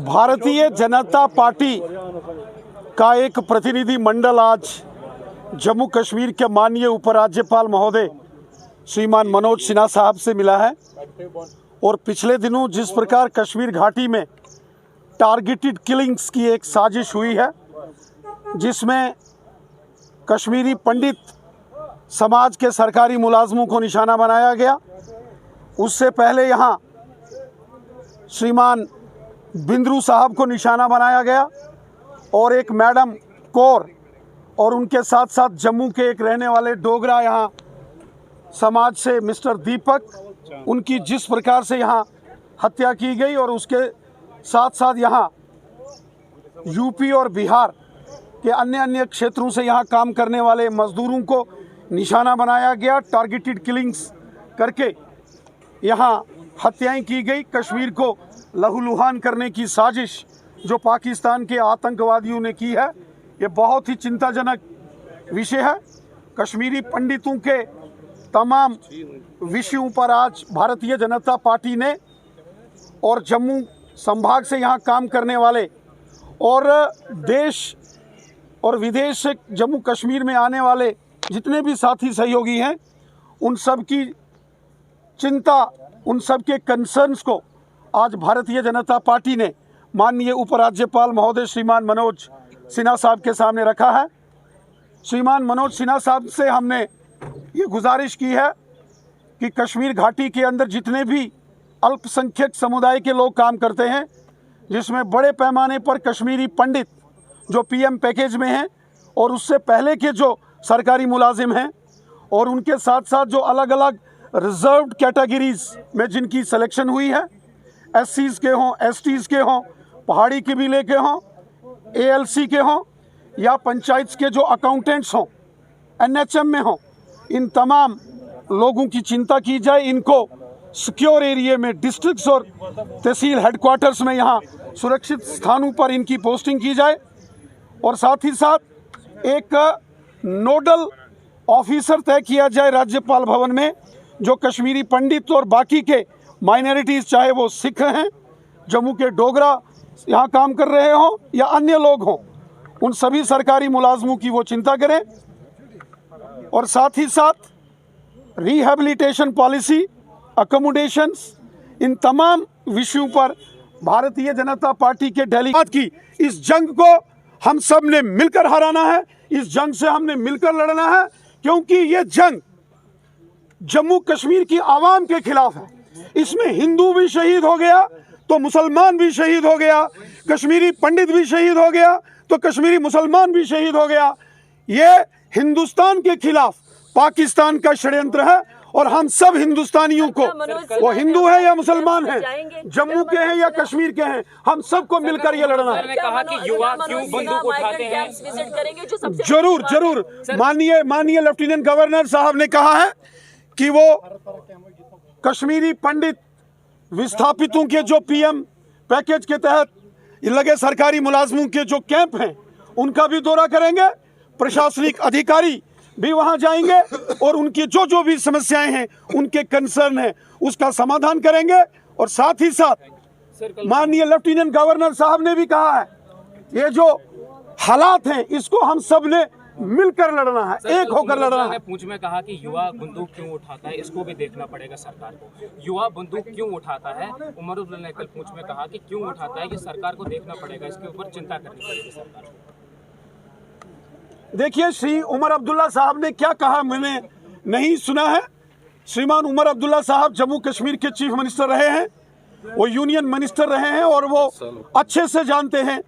Bharatiya Janata party का एक प्रतिनिधि मंडल आज जम्मू कश्मीर के माननीय उपराज्यपाल महोदय श्रीमान मनोज सिन्हा साहब से मिला है और पिछले दिनों जिस प्रकार कश्मीर घाटी में टारगेटेड किलिंग्स की एक साजिश हुई है, जिसमें कश्मीरी पंडित समाज के सरकारी मुलाजमों को निशाना बनाया गया। उससे पहले यहाँ श्रीमान बिंद्रू साहब को निशाना बनाया गया और एक मैडम कौर और उनके साथ साथ जम्मू के एक रहने वाले डोगरा यहाँ समाज से मिस्टर दीपक, उनकी जिस प्रकार से यहाँ हत्या की गई और उसके साथ साथ यहाँ यूपी और बिहार के अन्य क्षेत्रों से यहाँ काम करने वाले मजदूरों को निशाना बनाया गया। टारगेटेड किलिंग्स करके यहाँ हत्याएं की गई। कश्मीर को लहूलुहान करने की साजिश जो पाकिस्तान के आतंकवादियों ने की है, ये बहुत ही चिंताजनक विषय है। कश्मीरी पंडितों के तमाम विषयों पर आज भारतीय जनता पार्टी ने और जम्मू संभाग से यहाँ काम करने वाले और देश और विदेश से जम्मू कश्मीर में आने वाले जितने भी साथी सहयोगी हैं, उन सब की चिंता, उन सब के कंसर्न्स को आज भारतीय जनता पार्टी ने माननीय उपराज्यपाल महोदय श्रीमान मनोज सिन्हा साहब के सामने रखा है। श्रीमान मनोज सिन्हा साहब से हमने ये गुजारिश की है कि कश्मीर घाटी के अंदर जितने भी अल्पसंख्यक समुदाय के लोग काम करते हैं, जिसमें बड़े पैमाने पर कश्मीरी पंडित जो पीएम पैकेज में हैं और उससे पहले के जो सरकारी मुलाजिम हैं और उनके साथ साथ जो अलग अलग रिजर्व्ड कैटेगरीज में जिनकी सिलेक्शन हुई है, एससीज के हों, एसटीज के हों, पहाड़ी कबीले के हों, एएलसी के हों या पंचायत के जो अकाउंटेंट्स हों, एनएचएम में हों, इन तमाम लोगों की चिंता की जाए। इनको सिक्योर एरिया में डिस्ट्रिक्ट्स और तहसील हेडक्वार्टर्स में यहाँ सुरक्षित स्थानों पर इनकी पोस्टिंग की जाए और साथ ही साथ एक नोडल ऑफिसर तय किया जाए राज्यपाल भवन में, जो कश्मीरी पंडित और बाकी के माइनॉरिटीज़, चाहे वो सिख हैं, जम्मू के डोगरा यहाँ काम कर रहे हों या अन्य लोग हों, उन सभी सरकारी मुलाजमों की वो चिंता करें और साथ ही साथ रिहैबिलिटेशन पॉलिसी, अकोमोडेशंस, इन तमाम विषयों पर भारतीय जनता पार्टी के डेलीगेट की इस जंग को हम सब ने मिलकर हराना है। इस जंग से हमने मिलकर लड़ना है, क्योंकि ये जंग जम्मू कश्मीर की आवाम के खिलाफ है। इसमें हिंदू भी शहीद हो गया तो मुसलमान भी शहीद हो गया, कश्मीरी पंडित भी शहीद हो गया तो कश्मीरी मुसलमान भी शहीद हो गया। ये हिंदुस्तान के खिलाफ पाकिस्तान का षड्यंत्र है और हम सब हिंदुस्तानियों को, वो हिंदू है या मुसलमान है, जम्मू के हैं या कश्मीर के हैं, हम सबको मिलकर ये लड़ना है। कहा कि युवा क्यों बंदूक उठाते हैं? जरूर जरूर माननीय लेफ्टिनेंट गवर्नर साहब ने कहा है कि वो कश्मीरी पंडित विस्थापितों के जो पीएम पैकेज के तहत लगे सरकारी मुलाजमों के जो कैंप हैं, उनका भी दौरा करेंगे। प्रशासनिक अधिकारी भी वहां जाएंगे और उनकी जो भी समस्याएं हैं, उनके कंसर्न है, उसका समाधान करेंगे। और साथ ही साथ माननीय लेफ्टिनेंट गवर्नर साहब ने भी कहा है, ये जो हालात हैं इसको हम सब ने मिलकर लड़ना है, एक होकर लड़ना है। पूछ में कहा कि युवा बंदूक क्यों उठाता है, इसको भी देखना पड़ेगा सरकार को। युवा बंदूक क्यों उठाता है, उमर अब्दुल्ला ने कल पूछ में कहा कि क्यों उठाता है, कि सरकार को देखना पड़ेगा, इसके ऊपर चिंता करनी पड़ेगी सरकार को। देखिए, श्री उमर अब्दुल्ला साहब ने क्या कहा मैंने नहीं सुना है। श्रीमान उमर अब्दुल्ला साहब जम्मू कश्मीर के चीफ मिनिस्टर रहे हैं, वो यूनियन मिनिस्टर रहे हैं और वो अच्छे से जानते हैं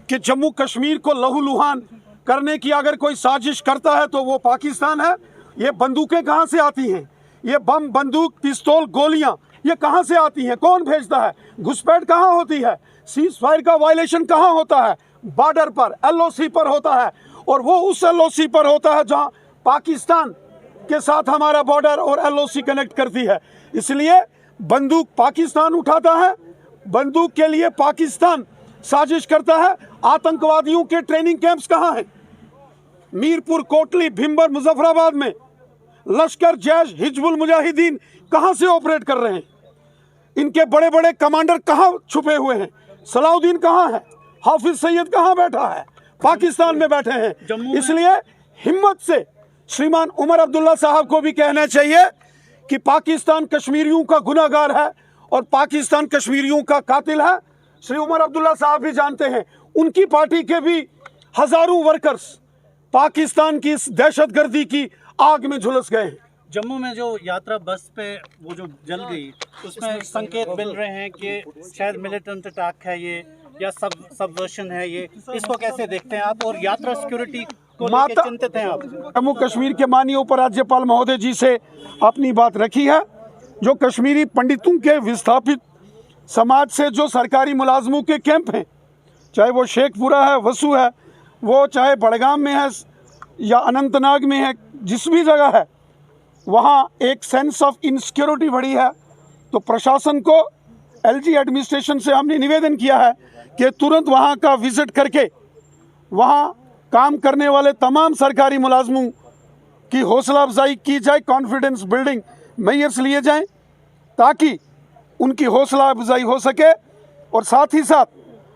कि जम्मू कश्मीर को लहूलुहान करने की अगर कोई साजिश करता है तो वो पाकिस्तान है। ये बंदूकें कहाँ से आती हैं, ये बम, बंदूक, पिस्तौल, गोलियां ये कहाँ से आती हैं, कौन भेजता है, घुसपैठ कहाँ होती है, सीज फायर का वायलेशन कहाँ होता है, बॉर्डर पर एलओसी पर होता है और वो उस एलओसी पर होता है जहाँ पाकिस्तान के साथ हमारा बॉर्डर और एलओसी कनेक्ट करती है। इसलिए बंदूक पाकिस्तान उठाता है, बंदूक के लिए पाकिस्तान साजिश करता है। आतंकवादियों के ट्रेनिंग कैंप्स कहाँ हैं? मीरपुर, कोटली, भिंबर, मुजफ्फराबाद में लश्कर, जैश, हिजबुल मुजाहिदीन कहां से ऑपरेट कर रहे हैं, इनके बड़े बड़े कमांडर कहां छुपे हुए हैं, सलाउद्दीन कहां है, हाफिज सईद कहां बैठा है, पाकिस्तान में बैठे हैं। इसलिए हिम्मत से श्रीमान उमर अब्दुल्ला साहब को भी कहना चाहिए कि पाकिस्तान कश्मीरियों का गुनहगार है और पाकिस्तान कश्मीरियों का कातिल है। श्री उमर अब्दुल्ला साहब भी जानते हैं, उनकी पार्टी के भी हजारों वर्कर्स पाकिस्तान की इस दहशतगर्दी की आग में झुलस गए हैं। जम्मू में जो यात्रा बस पे वो जो जल गई, उसमें संकेत मिल रहे हैं कि शायद मिलिटेंट अटैक है ये या सबवर्शन है ये, इसको कैसे देखते हैं आप? और यात्रा सिक्योरिटी को लेकर चिंतित हैं आप? जम्मू कश्मीर के माननीय उपराज्यपाल महोदय जी से अपनी बात रखी है। जो कश्मीरी पंडितों के विस्थापित समाज से जो सरकारी मुलाजमों के कैंप हैं, चाहे वो शेखपुरा है, वसू है, वो चाहे बड़गाम में है या अनंतनाग में है, जिस भी जगह है वहाँ एक सेंस ऑफ इनसिक्योरिटी बढ़ी है। तो प्रशासन को, एलजी एडमिनिस्ट्रेशन से हमने निवेदन किया है कि तुरंत वहाँ का विजिट करके वहाँ काम करने वाले तमाम सरकारी मुलाजमों की हौसला अफजाई की जाए, कॉन्फिडेंस बिल्डिंग मेजर्स लिए जाएं ताकि उनकी हौसला अफजाई हो सके। और साथ ही साथ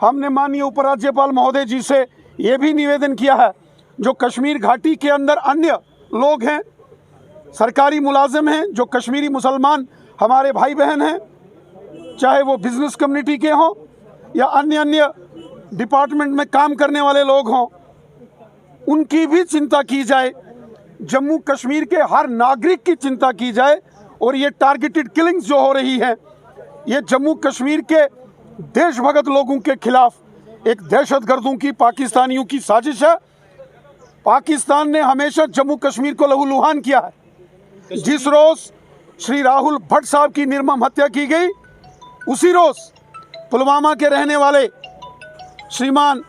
हमने माननीय उपराज्यपाल महोदय जी से ये भी निवेदन किया है, जो कश्मीर घाटी के अंदर अन्य लोग हैं, सरकारी मुलाजिम हैं, जो कश्मीरी मुसलमान हमारे भाई बहन हैं, चाहे वो बिजनेस कम्युनिटी के हों या अन्य डिपार्टमेंट में काम करने वाले लोग हों, उनकी भी चिंता की जाए, जम्मू कश्मीर के हर नागरिक की चिंता की जाए। और ये टारगेटेड किलिंग्स जो हो रही है, ये जम्मू कश्मीर के देशभगत लोगों के खिलाफ एक दहशतगर्दों की, पाकिस्तानियों की साजिश है। पाकिस्तान ने हमेशा जम्मू कश्मीर को लहूलुहान किया है। जिस रोज श्री राहुल भट्ट साहब की निर्मम हत्या की गई, उसी रोज पुलवामा के रहने वाले श्रीमान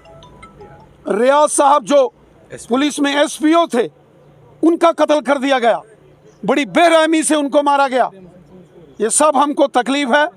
रियाज साहब जो पुलिस में एसपीओ थे, उनका कत्ल कर दिया गया, बड़ी बेरहमी से उनको मारा गया। ये सब हमको तकलीफ है।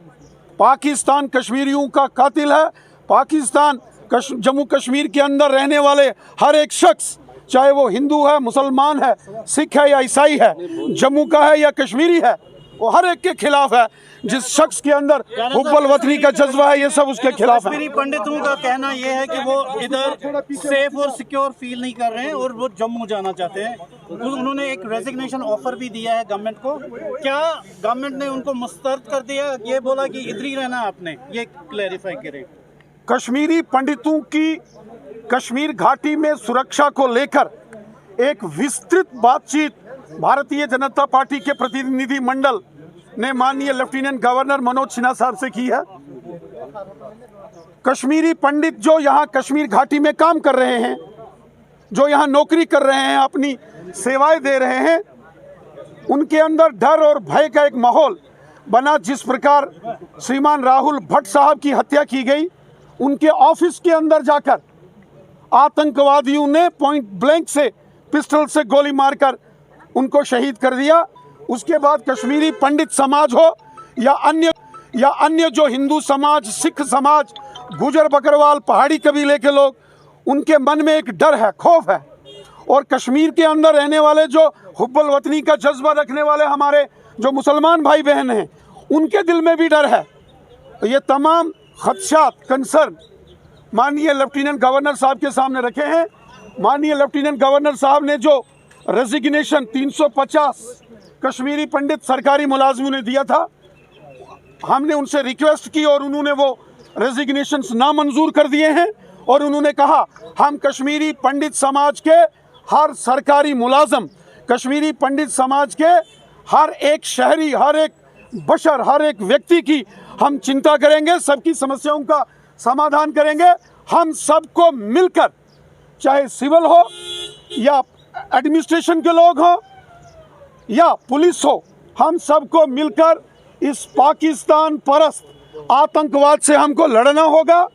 पाकिस्तान कश्मीरियों का कातिल है। पाकिस्तान जम्मू कश्मीर के अंदर रहने वाले हर एक शख्स, चाहे वो हिंदू है, मुसलमान है, सिख है या ईसाई है, जम्मू का है या कश्मीरी है, वो हर एक के खिलाफ है। जिस शख्स के अंदर हुब्बुल वतनी का जज्बा है, ये सब उसके खिलाफ है। कश्मीरी पंडितों का कहना ये है कि वो इधर सेफ और सिक्योर फील नहीं कर रहे हैं और वो जम्मू जाना चाहते हैं। उन्होंने एक रेजिग्नेशन ऑफर भी दिया है गवर्नमेंट को। क्या गवर्नमेंट ने उनको मुस्तरद कर दिया, ये बोला कि इधर ही रहना आपने? ये क्लैरिफाई करें। कश्मीरी पंडितों की कश्मीर घाटी में सुरक्षा को लेकर एक विस्तृत बातचीत भारतीय जनता पार्टी के प्रतिनिधि मंडल ने माननीय लेफ्टिनेंट गवर्नर मनोज सिन्हा साहब से की है। कश्मीरी पंडित जो यहाँ कश्मीर घाटी में काम कर रहे हैं, जो यहाँ नौकरी कर रहे हैं, अपनी सेवाएं दे रहे हैं, उनके अंदर डर और भय का एक माहौल बना। जिस प्रकार श्रीमान राहुल भट्ट साहब की हत्या की गई, उनके ऑफिस के अंदर जाकर आतंकवादियों ने पॉइंट ब्लैंक से पिस्टल से गोली मारकर उनको शहीद कर दिया। उसके बाद कश्मीरी पंडित समाज हो या अन्य जो हिंदू समाज, सिख समाज, गुजर बकरवाल, पहाड़ी कबीले के लोग, उनके मन में एक डर है, खौफ है। और कश्मीर के अंदर रहने वाले जो हुब्बुल वतनी का जज्बा रखने वाले हमारे जो मुसलमान भाई बहन हैं, उनके दिल में भी डर है। ये तमाम खदशात, कंसर्न माननीय लेफ्टिनेंट गवर्नर साहब के सामने रखे हैं। माननीय लेफ्टिनेंट गवर्नर साहब ने जो रेजिग्नेशन 350 कश्मीरी पंडित सरकारी मुलाजमों ने दिया था, हमने उनसे रिक्वेस्ट की और उन्होंने वो रेजिग्नेशंस नामंजूर कर दिए हैं। और उन्होंने कहा, हम कश्मीरी पंडित समाज के हर सरकारी मुलाजम, कश्मीरी पंडित समाज के हर एक शहरी, हर एक बशर, हर एक व्यक्ति की हम चिंता करेंगे, सबकी समस्याओं का समाधान करेंगे। हम सबको मिलकर, चाहे सिविल हो या एडमिनिस्ट्रेशन के लोग हो या पुलिस हो, हम सबको मिलकर इस पाकिस्तान परस्त आतंकवाद से हमको लड़ना होगा।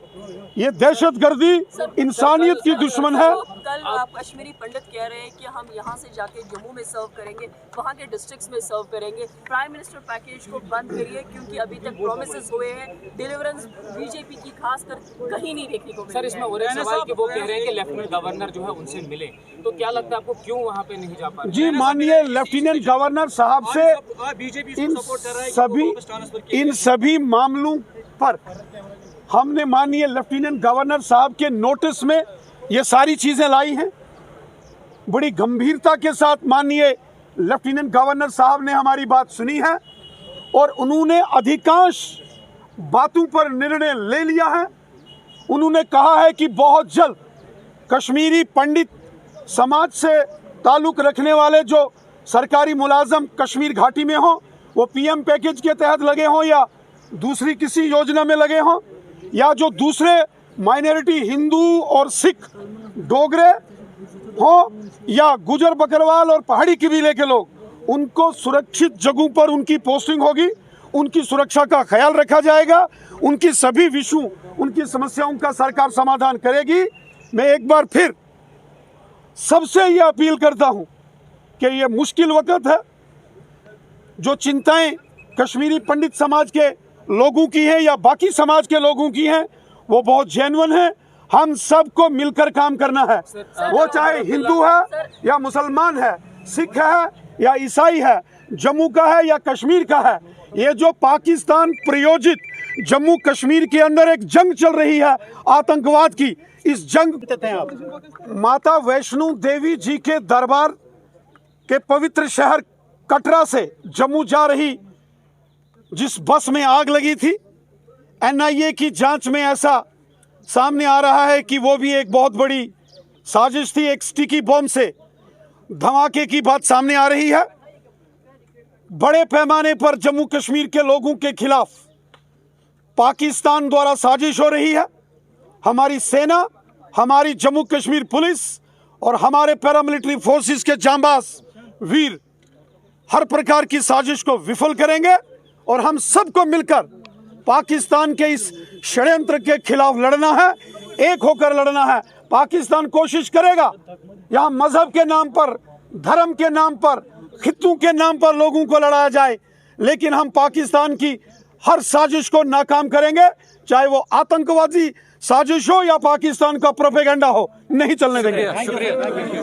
ये दहशतगर्दी इंसानियत की दुश्मन है। कल आप कश्मीरी पंडित कह रहे हैं कि हम यहाँ से जाके जम्मू में सर्व करेंगे, वहाँ के डिस्ट्रिक्ट्स में सर्व करेंगे। प्राइम मिनिस्टर पैकेज को बंद करिए क्योंकि अभी तक प्रोमिसेस हुए हैं, डिलीवरेंस बीजेपी की खासकर कहीं नहीं देखने को मिली। सर, इसमें और एक सवाल कि वो कह रहे हैं कि लेफ्टिनेंट गवर्नर जो है उनसे मिले, तो क्या लगता है आपको क्यों वहाँ पे नहीं जा पा रहे? जी माननीय लेफ्टिनेंट गवर्नर साहब से इन सभी मामलों पर हमने माननीय लेफ्टिनेंट गवर्नर साहब के नोटिस में ये सारी चीजें लाई हैं। बड़ी गंभीरता के साथ माननीय लेफ्टिनेंट गवर्नर साहब ने हमारी बात सुनी है और उन्होंने अधिकांश बातों पर निर्णय ले लिया है। उन्होंने कहा है कि बहुत जल्द कश्मीरी पंडित समाज से ताल्लुक रखने वाले जो सरकारी मुलाजम कश्मीर घाटी में हों, वो पीएम पैकेज के तहत लगे हों या दूसरी किसी योजना में लगे हों, या जो दूसरे माइनॉरिटी हिंदू और सिख डोगरे हो या गुजर बकरवाल और पहाड़ी कबीले के लोग, उनको सुरक्षित जगहों पर उनकी पोस्टिंग होगी, उनकी सुरक्षा का ख्याल रखा जाएगा, उनकी सभी विषयों उनकी समस्याओं का सरकार समाधान करेगी। मैं एक बार फिर सबसे ये अपील करता हूं कि ये मुश्किल वक्त है, जो चिंताएं कश्मीरी पंडित समाज के लोगों की हैं या बाकी समाज के लोगों की हैं, वो बहुत जेन्युइन है। हम सबको मिलकर काम करना है, वो चाहे हिंदू है या मुसलमान है, सिख है या ईसाई है, जम्मू का है या कश्मीर का है। ये जो पाकिस्तान प्रायोजित जम्मू कश्मीर के अंदर एक जंग चल रही है आतंकवाद की, इस जंग माता वैष्णो देवी जी के दरबार के पवित्र शहर कटरा से जम्मू जा रही जिस बस में आग लगी थी, एनआईए की जांच में ऐसा सामने आ रहा है कि वो भी एक बहुत बड़ी साजिश थी। एक स्टिकी बॉम्ब से धमाके की बात सामने आ रही है। बड़े पैमाने पर जम्मू कश्मीर के लोगों के खिलाफ पाकिस्तान द्वारा साजिश हो रही है। हमारी सेना, हमारी जम्मू कश्मीर पुलिस और हमारे पैरामिलिट्री फोर्सेस के जांबाज वीर हर प्रकार की साजिश को विफल करेंगे और हम सबको मिलकर पाकिस्तान के इस षड्यंत्र के खिलाफ लड़ना है, एक होकर लड़ना है। पाकिस्तान कोशिश करेगा यहाँ मजहब के नाम पर, धर्म के नाम पर, खित्तों के नाम पर लोगों को लड़ाया जाए, लेकिन हम पाकिस्तान की हर साजिश को नाकाम करेंगे, चाहे वो आतंकवादी साजिश हो या पाकिस्तान का प्रोपेगेंडा हो, नहीं चलने देंगे।